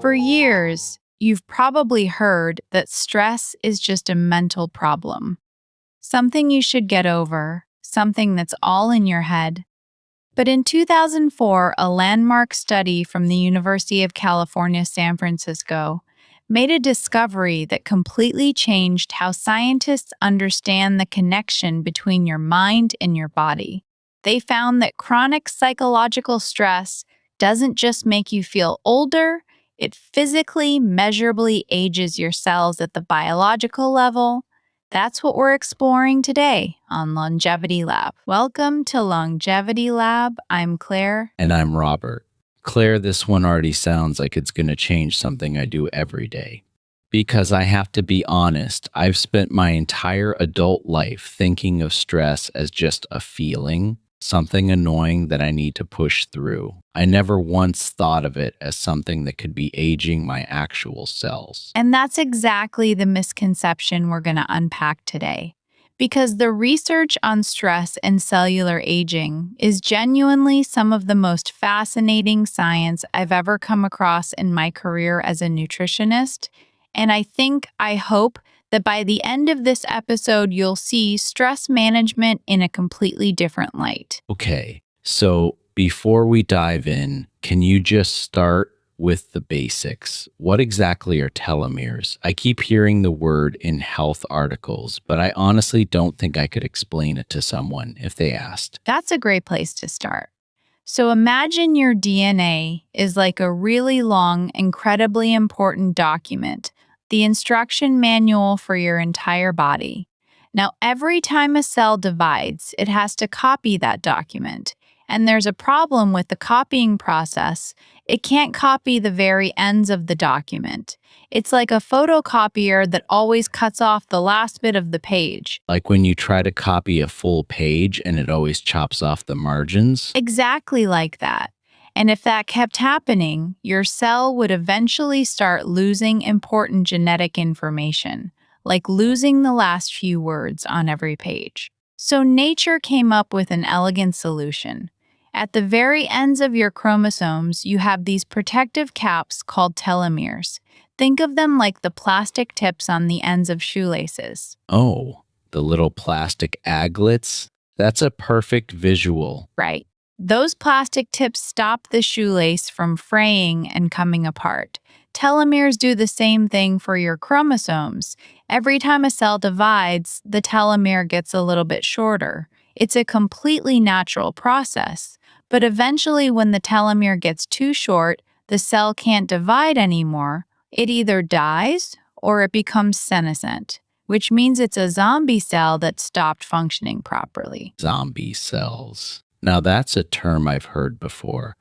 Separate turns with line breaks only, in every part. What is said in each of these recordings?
For years, you've probably heard that stress is just a mental problem, something you should get over, something that's all in your head. But in 2004, a landmark study from the University of California, San Francisco, made a discovery that completely changed how scientists understand the connection between your mind and your body. They found that chronic psychological stress doesn't just make you feel older, it physically, measurably ages your cells at the biological level. That's what we're exploring today on Longevity Lab. Welcome to Longevity Lab. I'm Claire.
And I'm Robert. Claire, this one already sounds like it's going to change something I do every day. Because I have to be honest, I've spent my entire adult life thinking of stress as just a feeling, something annoying that I need to push through. I never once thought of it as something that could be aging my actual cells.
And that's exactly the misconception we're going to unpack today. Because the research on stress and cellular aging is genuinely some of the most fascinating science I've ever come across in my career as a nutritionist. And I hope that by the end of this episode, you'll see stress management in a completely different light.
Okay, so before we dive in, can you just start with the basics? What exactly are telomeres? I keep hearing the word in health articles, but I honestly don't think I could explain it to someone if they asked.
That's a great place to start. So imagine your DNA is like a really long, incredibly important document, the instruction manual for your entire body. Now, every time a cell divides, it has to copy that document. And there's a problem with the copying process. It can't copy the very ends of the document. It's like a photocopier that always cuts off the last bit of the page.
Like when you try to copy a full page and it always chops off the margins?
Exactly like that. And if that kept happening, your cell would eventually start losing important genetic information, like losing the last few words on every page. So nature came up with an elegant solution. At the very ends of your chromosomes, you have these protective caps called telomeres. Think of them like the plastic tips on the ends of shoelaces.
Oh, the little plastic aglets? That's a perfect visual.
Right. Those plastic tips stop the shoelace from fraying and coming apart. Telomeres do the same thing for your chromosomes. Every time a cell divides, the telomere gets a little bit shorter. It's a completely natural process. But eventually, when the telomere gets too short, the cell can't divide anymore. It either dies or it becomes senescent, which means it's a zombie cell that stopped functioning properly.
Zombie cells. Now that's a term I've heard before.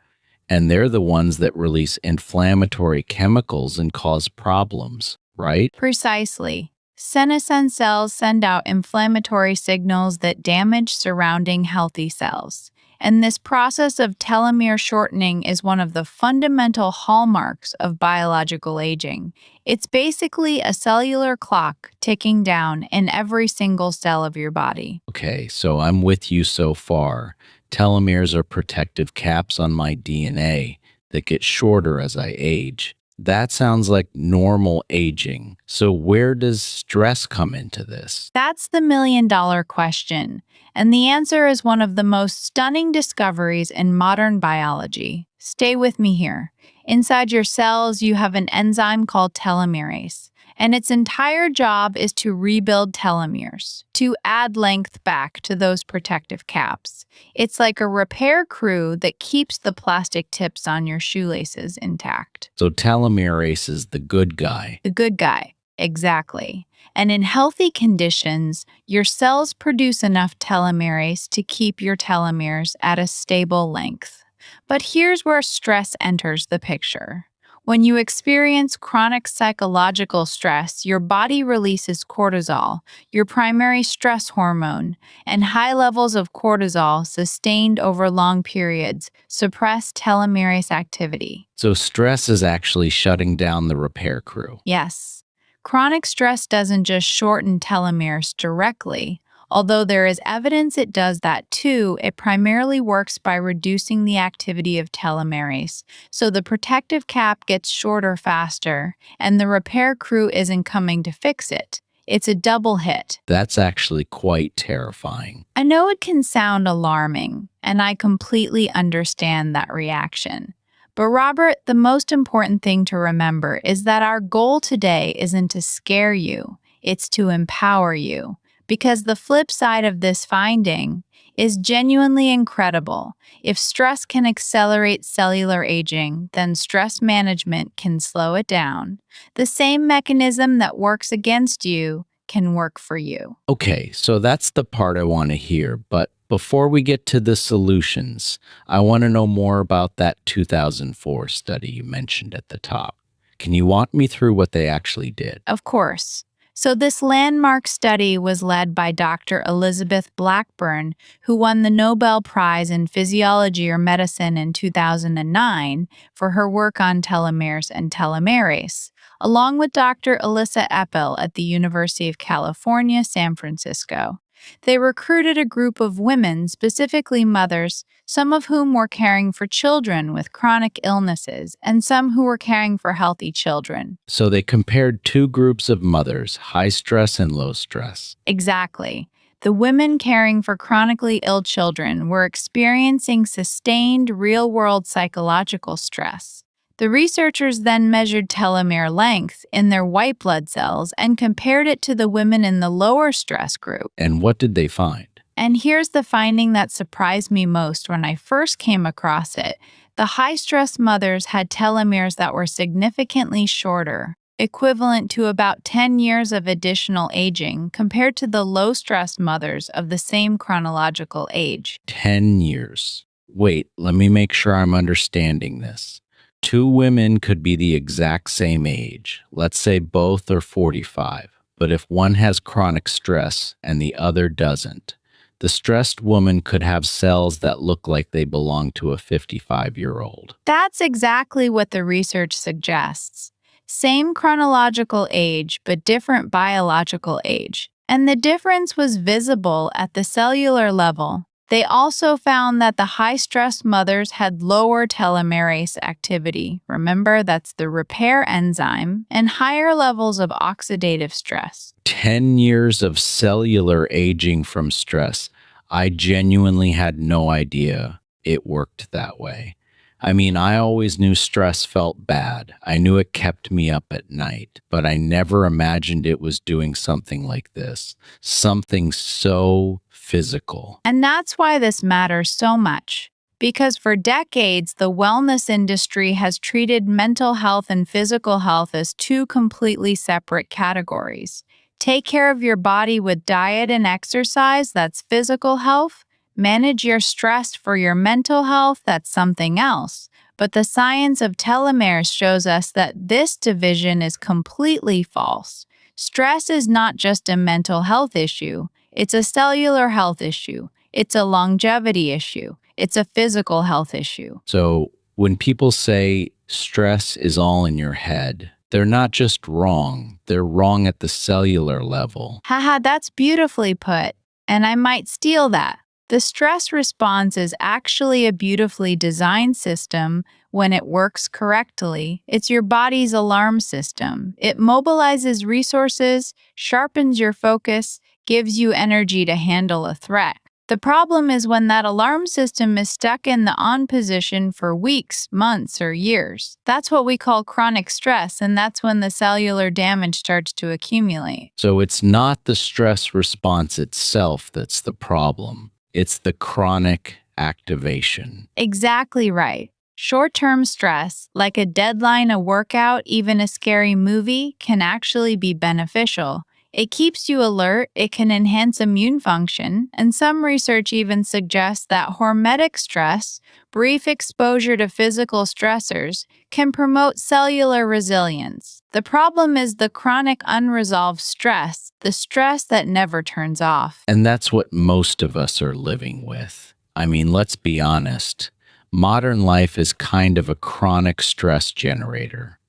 And they're the ones that release inflammatory chemicals and cause problems, right?
Precisely. Senescent cells send out inflammatory signals that damage surrounding healthy cells. And this process of telomere shortening is one of the fundamental hallmarks of biological aging. It's basically a cellular clock ticking down in every single cell of your body.
Okay, so I'm with you so far. Telomeres are protective caps on my DNA that get shorter as I age. That sounds like normal aging. So where does stress come into this?
That's the million-dollar question. And the answer is one of the most stunning discoveries in modern biology. Stay with me here. Inside your cells, you have an enzyme called telomerase. And its entire job is to rebuild telomeres, to add length back to those protective caps. It's like a repair crew that keeps the plastic tips on your shoelaces intact.
So telomerase is the good guy.
The good guy, exactly. And in healthy conditions, your cells produce enough telomerase to keep your telomeres at a stable length. But here's where stress enters the picture. When you experience chronic psychological stress, your body releases cortisol, your primary stress hormone, and high levels of cortisol sustained over long periods suppress telomerase activity.
So stress is actually shutting down the repair crew.
Yes, chronic stress doesn't just shorten telomeres directly. Although there is evidence it does that too, it primarily works by reducing the activity of telomeres. So the protective cap gets shorter faster, and the repair crew isn't coming to fix it. It's a double hit.
That's actually quite terrifying.
I know it can sound alarming, and I completely understand that reaction. But, Robert, the most important thing to remember is that our goal today isn't to scare you, it's to empower you. Because the flip side of this finding is genuinely incredible. If stress can accelerate cellular aging, then stress management can slow it down. The same mechanism that works against you can work for you.
Okay, so that's the part I want to hear. But before we get to the solutions, I want to know more about that 2004 study you mentioned at the top. Can you walk me through what they actually did?
Of course. So, this landmark study was led by Dr. Elizabeth Blackburn, who won the Nobel Prize in Physiology or Medicine in 2009 for her work on telomeres and telomerase, along with Dr. Alyssa Epel at the University of California, San Francisco. They recruited a group of women, specifically mothers, some of whom were caring for children with chronic illnesses and some who were caring for healthy children.
So they compared two groups of mothers, high stress and low stress.
Exactly. The women caring for chronically ill children were experiencing sustained real world psychological stress. The researchers then measured telomere length in their white blood cells and compared it to the women in the lower stress group.
And what did they find?
And here's the finding that surprised me most when I first came across it. The high stress mothers had telomeres that were significantly shorter, equivalent to about 10 years of additional aging compared to the low stress mothers of the same chronological age.
10 years. Wait, let me make sure I'm understanding this. Two women could be the exact same age. Let's say both are 45. But if one has chronic stress and the other doesn't, the stressed woman could have cells that look like they belong to a 55-year-old.
That's exactly what the research suggests. Same chronological age, but different biological age. And the difference was visible at the cellular level. They also found that the high-stress mothers had lower telomerase activity. Remember, that's the repair enzyme, and higher levels of oxidative stress.
10 years of cellular aging from stress. I genuinely had no idea it worked that way. I mean, I always knew stress felt bad. I knew it kept me up at night, but I never imagined it was doing something like this. Something so physical.
And that's why this matters so much. Because for decades, the wellness industry has treated mental health and physical health as two completely separate categories. Take care of your body with diet and exercise, that's physical health. Manage your stress for your mental health, that's something else. But the science of telomeres shows us that this division is completely false. Stress is not just a mental health issue, it's a cellular health issue, it's a longevity issue, it's a physical health issue.
So when people say stress is all in your head, they're not just wrong, they're wrong at the cellular level.
Haha, that's beautifully put. And I might steal that. The stress response is actually a beautifully designed system when it works correctly. It's your body's alarm system. It mobilizes resources, sharpens your focus, gives you energy to handle a threat. The problem is when that alarm system is stuck in the on position for weeks, months, or years. That's what we call chronic stress, and that's when the cellular damage starts to accumulate.
So it's not the stress response itself that's the problem. It's the chronic activation.
Exactly right. Short-term stress, like a deadline, a workout, even a scary movie, can actually be beneficial. It keeps you alert, it can enhance immune function, and some research even suggests that hormetic stress, brief exposure to physical stressors, can promote cellular resilience. The problem is the chronic unresolved stress, the stress that never turns off.
And that's what most of us are living with. I mean, let's be honest. Modern life is kind of a chronic stress generator.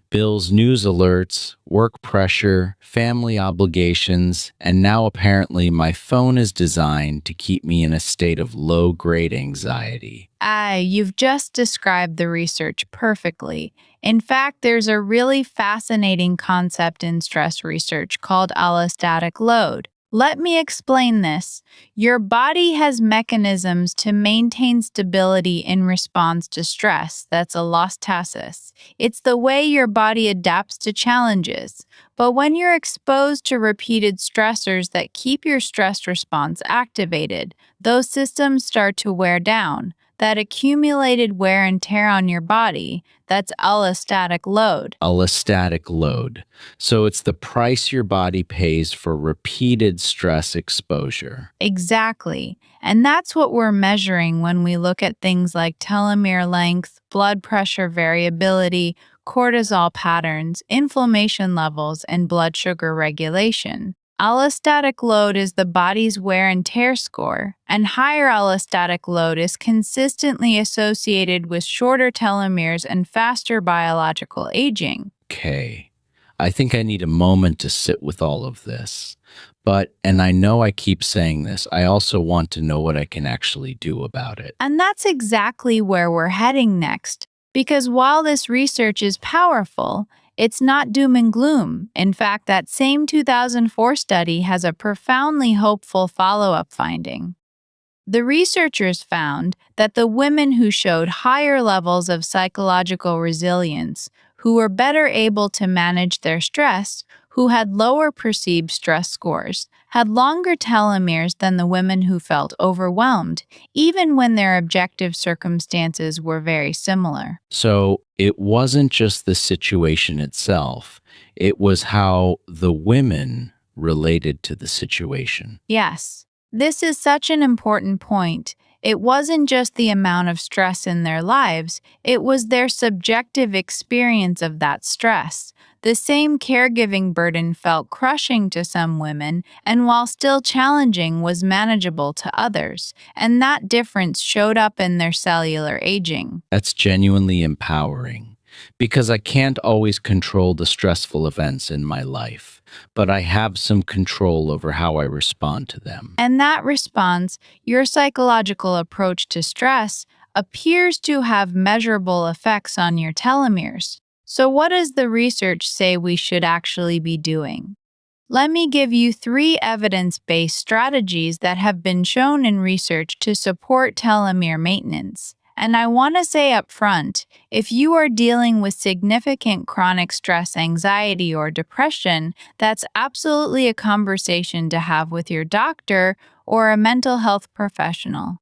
Bills, news alerts, work pressure, family obligations, and now apparently my phone is designed to keep me in a state of low grade anxiety.
You've just described the research perfectly. In fact, there's a really fascinating concept in stress research called allostatic load. Let me explain this. Your body has mechanisms to maintain stability in response to stress. That's allostasis. It's the way your body adapts to challenges. But when you're exposed to repeated stressors that keep your stress response activated, those systems start to wear down. That accumulated wear and tear on your body, that's allostatic load.
Allostatic load. So it's the price your body pays for repeated stress exposure.
Exactly. And that's what we're measuring when we look at things like telomere length, blood pressure variability, cortisol patterns, inflammation levels, and blood sugar regulation. Allostatic load is the body's wear and tear score, and higher allostatic load is consistently associated with shorter telomeres and faster biological aging.
Okay. I think I need a moment to sit with all of this. But, and I know I keep saying this, I also want to know what I can actually do about it.
And that's exactly where we're heading next. Because while this research is powerful, it's not doom and gloom. In fact, that same 2004 study has a profoundly hopeful follow up finding. The researchers found that the women who showed higher levels of psychological resilience, who were better able to manage their stress, who had lower perceived stress scores, had longer telomeres than the women who felt overwhelmed, even when their objective circumstances were very similar.
So it wasn't just the situation itself, it was how the women related to the situation.
Yes, this is such an important point. It wasn't just the amount of stress in their lives, it was their subjective experience of that stress. The same caregiving burden felt crushing to some women, and while still challenging, was manageable to others, and that difference showed up in their cellular aging.
That's genuinely empowering because I can't always control the stressful events in my life, but I have some control over how I respond to them.
And that response, your psychological approach to stress, appears to have measurable effects on your telomeres. So, what does the research say we should actually be doing? Let me give you three evidence based strategies that have been shown in research to support telomere maintenance. And I want to say up front, if you are dealing with significant chronic stress, anxiety, or depression, that's absolutely a conversation to have with your doctor or a mental health professional.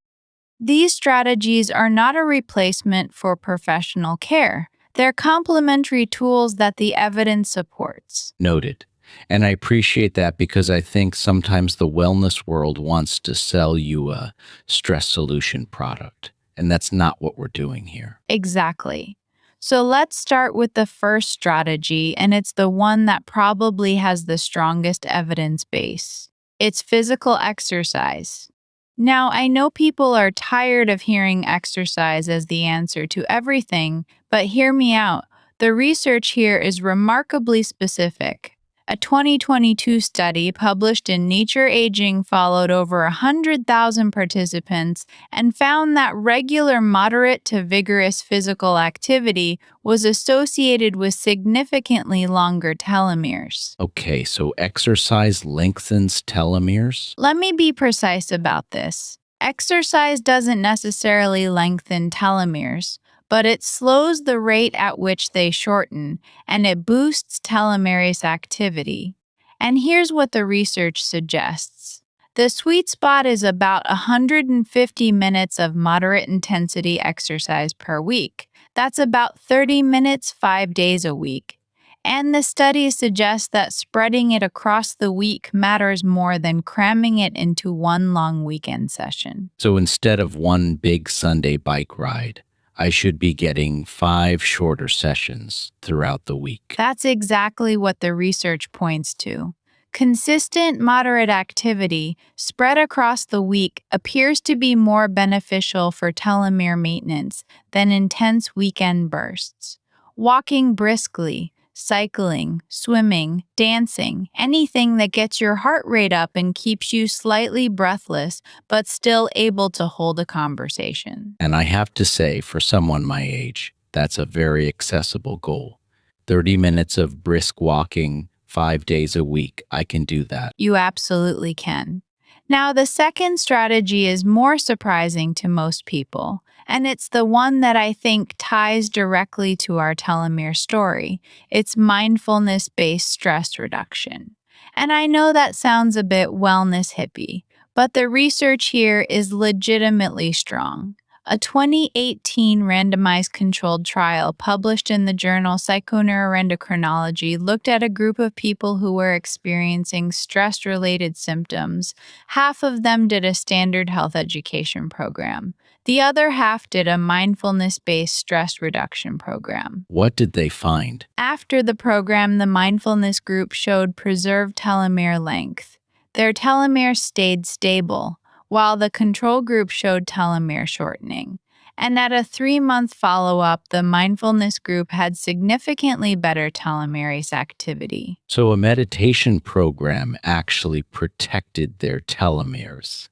These strategies are not a replacement for professional care. They're complementary tools that the evidence supports.
Noted. And I appreciate that because I think sometimes the wellness world wants to sell you a stress solution product. And that's not what we're doing here.
Exactly. So let's start with the first strategy, and it's the one that probably has the strongest evidence base. It's physical exercise. Now, I know people are tired of hearing exercise as the answer to everything, but hear me out. The research here is remarkably specific. A 2022 study published in Nature Aging followed over 100,000 participants and found that regular moderate to vigorous physical activity was associated with significantly longer telomeres.
Okay, so exercise lengthens telomeres?
Let me be precise about this. Exercise doesn't necessarily lengthen telomeres, but it slows the rate at which they shorten, and it boosts telomerase activity. And here's what the research suggests. The sweet spot is about 150 minutes of moderate intensity exercise per week. That's about 30 minutes 5 days a week. And the study suggests that spreading it across the week matters more than cramming it into one long weekend session.
So instead of one big Sunday bike ride, I should be getting 5 shorter sessions throughout the week.
That's exactly what the research points to. Consistent, moderate activity spread across the week appears to be more beneficial for telomere maintenance than intense weekend bursts. Walking briskly, cycling, swimming, dancing, anything that gets your heart rate up and keeps you slightly breathless but still able to hold a conversation.
And I have to say, for someone my age, that's a very accessible goal. 30 minutes of brisk walking 5 days a week, I can do that.
You absolutely can. Now, the second strategy is more surprising to most people, and it's the one that I think ties directly to our telomere story. It's mindfulness based stress reduction. And I know that sounds a bit wellness hippie, but the research here is legitimately strong. A 2018 randomized controlled trial published in the journal Psychoneuroendocrinology looked at a group of people who were experiencing stress related symptoms. Half of them did a standard health education program. The other half did a mindfulness based stress reduction program.
What did they find?
After the program, the mindfulness group showed preserved telomere length. Their telomeres stayed stable, while the control group showed telomere shortening. And at a 3-month follow up, the mindfulness group had significantly better telomerase activity.
So, a meditation program actually protected their telomeres.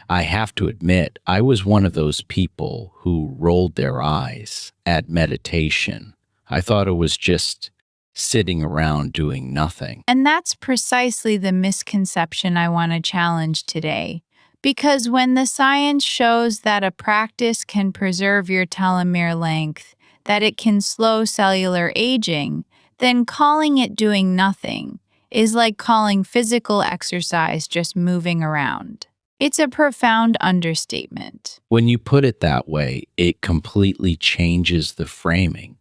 I have to admit, I was one of those people who rolled their eyes at meditation. I thought it was just sitting around doing nothing.
And that's precisely the misconception I want to challenge today. Because when the science shows that a practice can preserve your telomere length, that it can slow cellular aging, then calling it doing nothing is like calling physical exercise just moving around. It's a profound understatement.
When you put it that way, it completely changes the framing.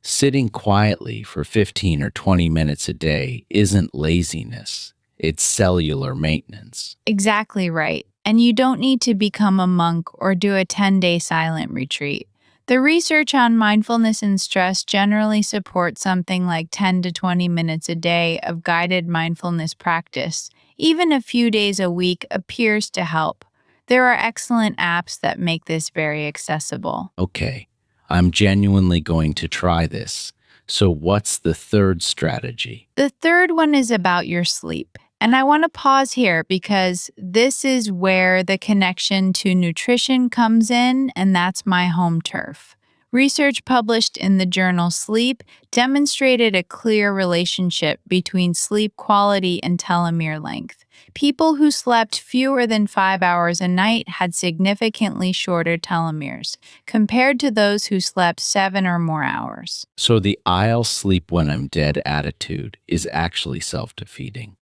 Sitting quietly for 15 or 20 minutes a day isn't laziness, it's cellular maintenance.
Exactly right. And you don't need to become a monk or do a 10-day silent retreat. The research on mindfulness and stress generally supports something like 10 to 20 minutes a day of guided mindfulness practice. Even a few days a week appears to help. There are excellent apps that make this very accessible.
Okay, I'm genuinely going to try this. So, what's the third strategy?
The third one is about your sleep. And I want to pause here because this is where the connection to nutrition comes in, and that's my home turf. Research published in the journal Sleep demonstrated a clear relationship between sleep quality and telomere length. People who slept fewer than 5 hours a night had significantly shorter telomeres compared to those who slept 7 or more hours.
So, the I'll sleep when I'm dead attitude is actually self defeating.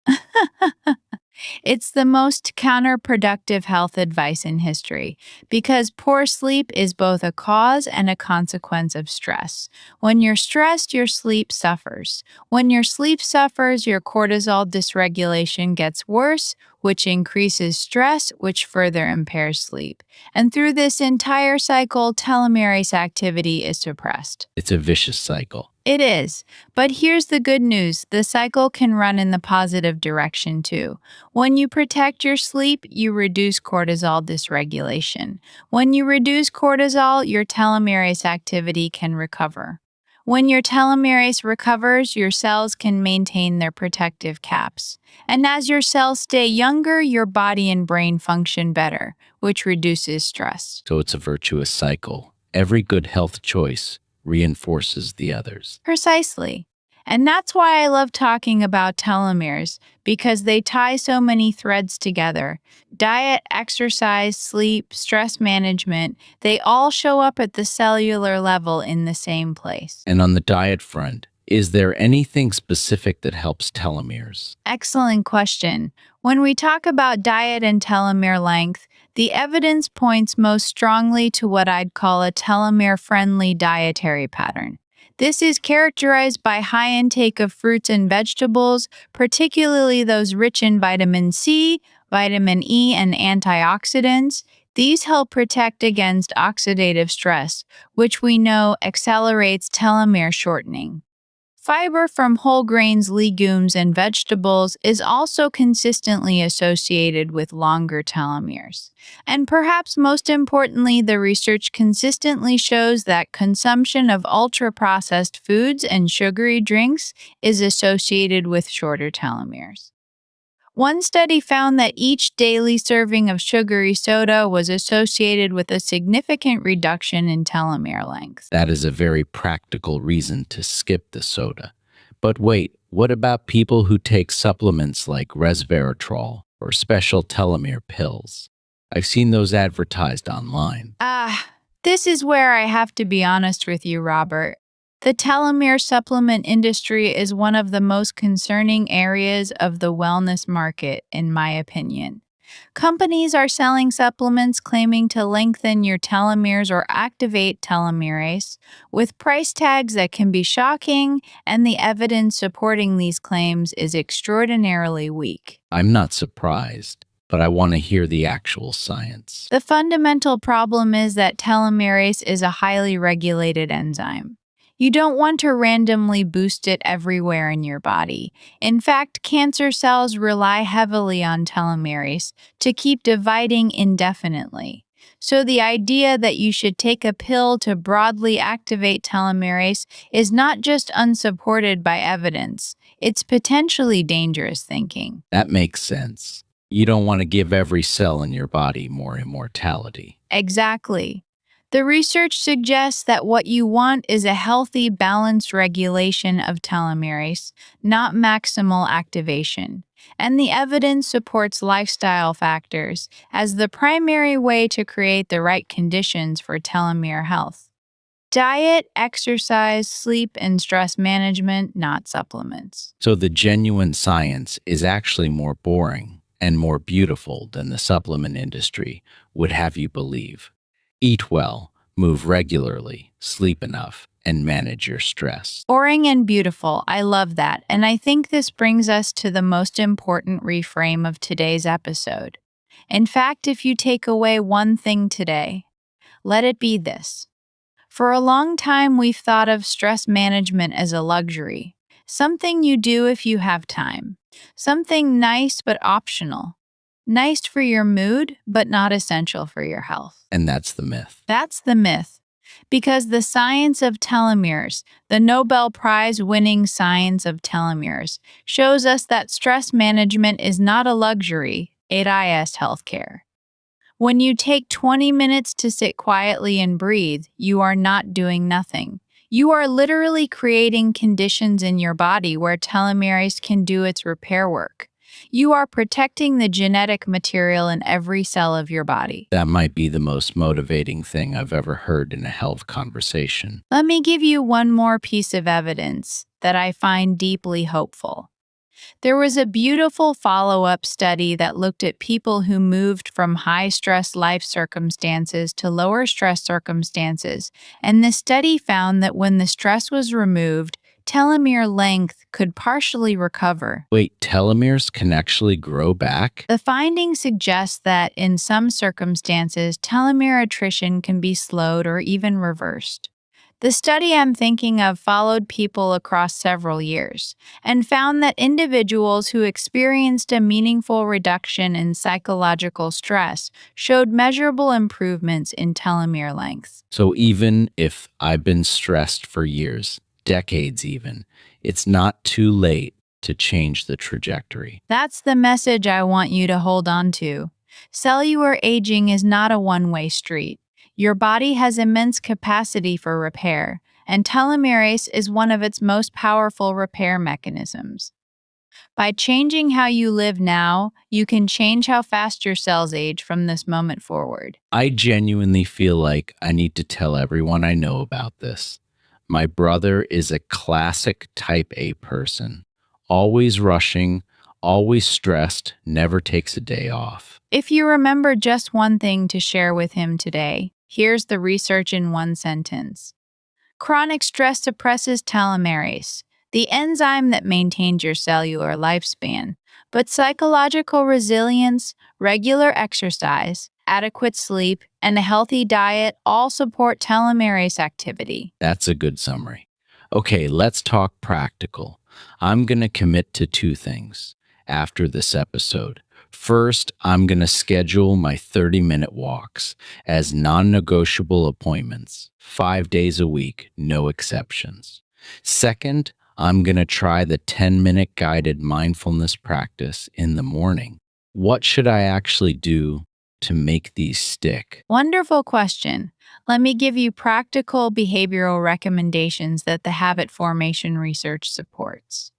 It's the most counterproductive health advice in history because poor sleep is both a cause and a consequence of stress. When you're stressed, your sleep suffers. When your sleep suffers, your cortisol dysregulation gets worse, which increases stress, which further impairs sleep. And through this entire cycle, telomerase activity is suppressed.
It's a vicious cycle.
It is. But here's the good news, the cycle can run in the positive direction too. When you protect your sleep, you reduce cortisol dysregulation. When you reduce cortisol, your telomerase activity can recover. When your telomerase recovers, your cells can maintain their protective caps. And as your cells stay younger, your body and brain function better, which reduces stress.
So, it's a virtuous cycle. Every good health choice reinforces the others.
Precisely. And that's why I love talking about telomeres, because they tie so many threads together. Diet, exercise, sleep, stress management, they all show up at the cellular level in the same place.
And on the diet front, is there anything specific that helps telomeres?
Excellent question. When we talk about diet and telomere length, the evidence points most strongly to what I'd call a telomere-friendly dietary pattern. This is characterized by high intake of fruits and vegetables, particularly those rich in vitamin C, vitamin E, and antioxidants. These help protect against oxidative stress, which we know accelerates telomere shortening. Fiber from whole grains, legumes, and vegetables is also consistently associated with longer telomeres. And perhaps most importantly, the research consistently shows that consumption of ultra processed foods and sugary drinks is associated with shorter telomeres. One study found that each daily serving of sugary soda was associated with a significant reduction in telomere length.
That is a very practical reason to skip the soda. But wait, what about people who take supplements like resveratrol or special telomere pills? I've seen those advertised online.
This is where I have to be honest with you, Robert. The telomere supplement industry is one of the most concerning areas of the wellness market, in my opinion. Companies are selling supplements claiming to lengthen your telomeres or activate telomerase, with price tags that can be shocking, and the evidence supporting these claims is extraordinarily weak.
I'm not surprised, but I want to hear the actual science.
The fundamental problem is that telomerase is a highly regulated enzyme. You don't want to randomly boost it everywhere in your body. In fact, cancer cells rely heavily on telomerase to keep dividing indefinitely. So, the idea that you should take a pill to broadly activate telomerase is not just unsupported by evidence, it's potentially dangerous thinking.
That makes sense. You don't want to give every cell in your body more immortality.
Exactly. The research suggests that what you want is a healthy, balanced regulation of telomerase, not maximal activation. And the evidence supports lifestyle factors as the primary way to create the right conditions for telomere health. Diet, exercise, sleep, and stress management, not supplements.
So the genuine science is actually more boring and more beautiful than the supplement industry would have you believe. Eat well, move regularly, sleep enough, and manage your stress.
Boring and beautiful. I love that. And I think this brings us to the most important reframe of today's episode. In fact, if you take away one thing today, let it be this. For a long time, we've thought of stress management as a luxury, something you do if you have time, something nice but optional, nice for your mood but not essential for your health.
And that's the myth.
That's the myth. Because the science of telomeres, the Nobel Prize winning science of telomeres, shows us that stress management is not a luxury, it is healthcare. When you take 20 minutes to sit quietly and breathe, you are not doing nothing. You are literally creating conditions in your body where telomerase can do its repair work. You are protecting the genetic material in every cell of your body.
That might be the most motivating thing I've ever heard in a health conversation.
Let me give you one more piece of evidence that I find deeply hopeful. There was a beautiful follow-up study that looked at people who moved from high-stress life circumstances to lower-stress circumstances, and the study found that when the stress was removed, telomere length could partially recover.
Wait, telomeres can actually grow back?
The findings suggest that in some circumstances, telomere attrition can be slowed or even reversed. The study I'm thinking of followed people across several years and found that individuals who experienced a meaningful reduction in psychological stress showed measurable improvements in telomere length.
So even if I've been stressed for years, decades even, it's not too late to change the trajectory.
That's the message I want you to hold on to. Cellular aging is not a one-way street. Your body has immense capacity for repair, and telomerase is one of its most powerful repair mechanisms. By changing how you live now, you can change how fast your cells age from this moment forward.
I genuinely feel like I need to tell everyone I know about this. My brother is a classic type A person, always rushing, always stressed, never takes a day off.
If you remember just one thing to share with him today, here's the research in one sentence. Chronic stress suppresses telomerase, the enzyme that maintains your cellular lifespan, but psychological resilience, regular exercise, adequate sleep, and a healthy diet all support telomerase activity.
That's a good summary. Okay, let's talk practical. I'm going to commit to two things after this episode. First, I'm going to schedule my 30-minute walks as non negotiable appointments, 5 days a week, no exceptions. Second, I'm going to try the 10-minute guided mindfulness practice in the morning. What should I actually do to make these stick?
Wonderful question. Let me give you practical behavioral recommendations that the habit formation research supports.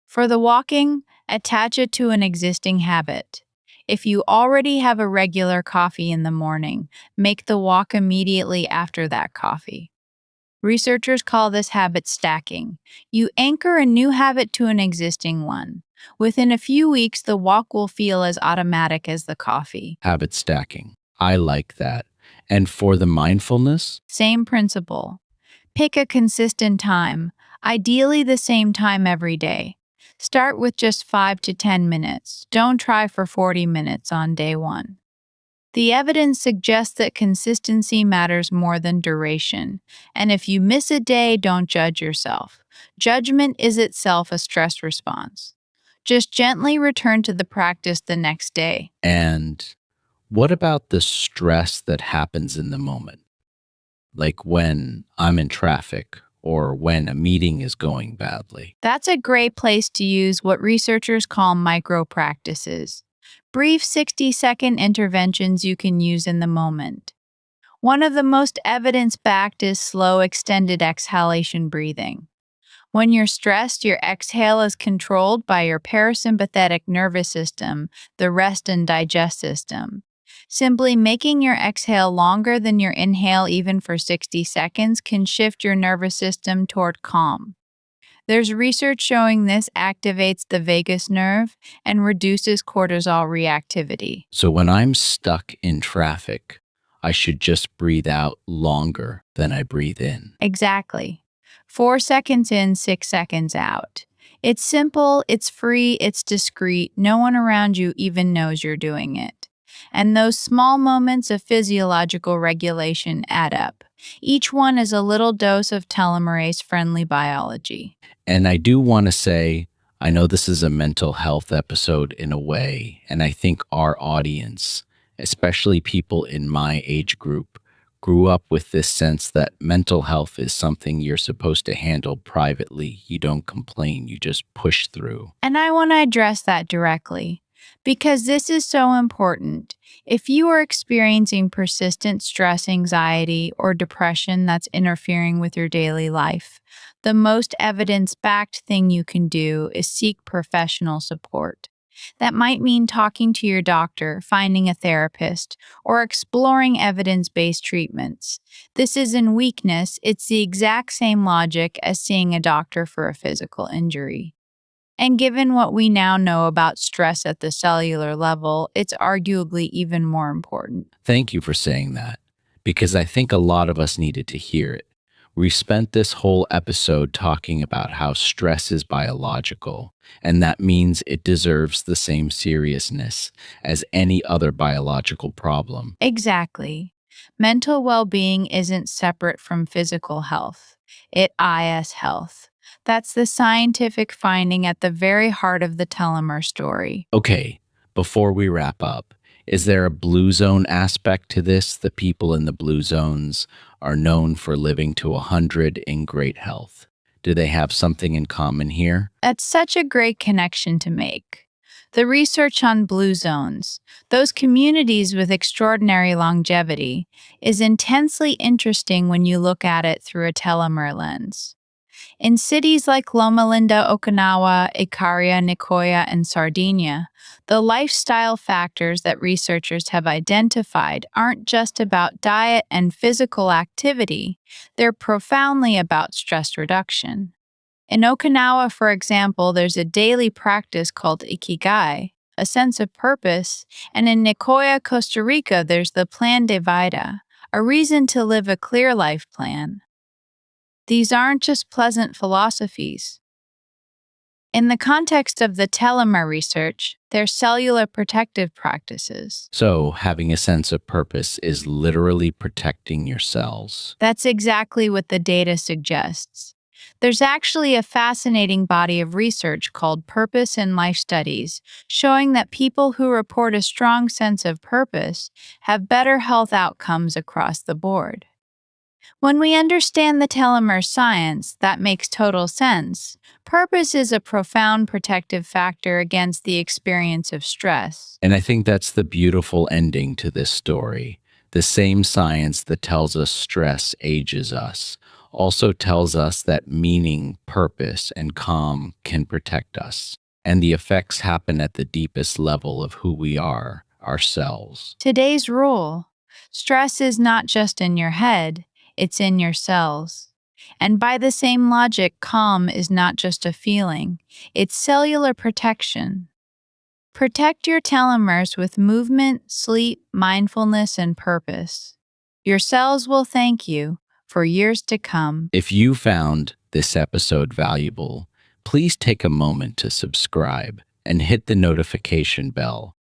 For the walking, attach it to an existing habit. If you already have a regular coffee in the morning, make the walk immediately after that coffee. Researchers call this habit stacking. You anchor a new habit to an existing one. Within a few weeks, the walk will feel as automatic as the coffee.
Habit stacking. I like that. And for the mindfulness,
Same principle. Pick a consistent time, ideally the same time every day. Start with just 5 to 10 minutes. Don't try for 40 minutes on day one. The evidence suggests that consistency matters more than duration, and if you miss a day, don't judge yourself. Judgment is itself a stress response. Just gently return to the practice the next day.
and what about the stress that happens in the moment? Like when I'm in traffic or when a meeting is going badly.
That's a great place to use what researchers call micro practices, brief 60-second interventions you can use in the moment. One of the most evidence backed is slow, extended exhalation breathing. When you're stressed, your exhale is controlled by your parasympathetic nervous system, the rest and digest system. Simply making your exhale longer than your inhale, even for 60 seconds, can shift your nervous system toward calm. There's research showing this activates the vagus nerve and reduces cortisol reactivity.
So when I'm stuck in traffic, I should just breathe out longer than I breathe in.
Exactly. 4 seconds in, 6 seconds out. It's simple, it's free, it's discreet. No one around you even knows you're doing it. And those small moments of physiological regulation add up. Each one is a little dose of telomerase friendly biology.
And I do want to say, I know this is a mental health episode in a way, and I think our audience, especially people in my age group, grew up with this sense that mental health is something you're supposed to handle privately. You don't complain, you just push through.
And I want to address that directly because this is so important. If you are experiencing persistent stress, anxiety, or depression that's interfering with your daily life, the most evidence backed thing you can do is seek professional support. That might mean talking to your doctor, finding a therapist, or exploring evidence based treatments. This isn't weakness, it's the exact same logic as seeing a doctor for a physical injury. And given what we now know about stress at the cellular level, it's arguably even more important.
Thank you for saying that, because I think a lot of us needed to hear it. We spent this whole episode talking about how stress is biological, and that means it deserves the same seriousness as any other biological problem.
Exactly. Mental well being isn't separate from physical health, it is health. That's the scientific finding at the very heart of the telomere story.
Okay, before we wrap up, is there a blue zone aspect to this? The people in the blue zones are known for living to 100 in great health. Do they have something in common here?
That's such a great connection to make. The research on blue zones, those communities with extraordinary longevity, is intensely interesting when you look at it through a telomere lens. In cities like Loma Linda, Okinawa, Ikaria, Nicoya, and Sardinia, the lifestyle factors that researchers have identified aren't just about diet and physical activity, they're profoundly about stress reduction. In Okinawa, for example, there's a daily practice called ikigai, a sense of purpose, and in Nicoya, Costa Rica, there's the plan de vida, a reason to live a clear life plan. These aren't just pleasant philosophies. In the context of the telomere research, they're cellular protective practices.
So, having a sense of purpose is literally protecting your cells.
That's exactly what the data suggests. There's actually a fascinating body of research called Purpose in Life Studies, showing that people who report a strong sense of purpose have better health outcomes across the board. When we understand the telomere science, that makes total sense. Purpose is a profound protective factor against the experience of stress.
And I think that's the beautiful ending to this story. The same science that tells us stress ages us also tells us that meaning, purpose, and calm can protect us. And the effects happen at the deepest level of who we are, ourselves.
Today's rule: stress is not just in your head, it's in your cells. And by the same logic, calm is not just a feeling, it's cellular protection. Protect your telomeres with movement, sleep, mindfulness, and purpose. Your cells will thank you for years to come.
If you found this episode valuable, please take a moment to subscribe and hit the notification bell.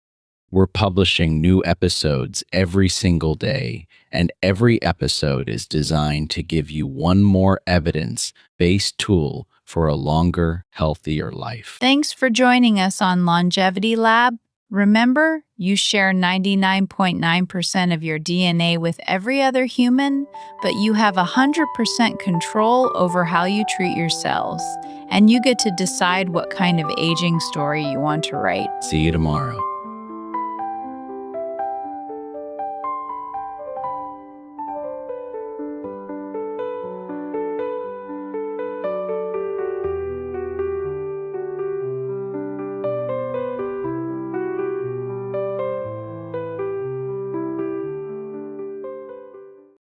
We're publishing new episodes every single day, and every episode is designed to give you one more evidence-based tool for a longer, healthier life.
Thanks for joining us on Longevity Lab. Remember, you share 99.9% of your DNA with every other human, but you have 100% control over how you treat your cells. And you get to decide what kind of aging story you want to write.
See you tomorrow.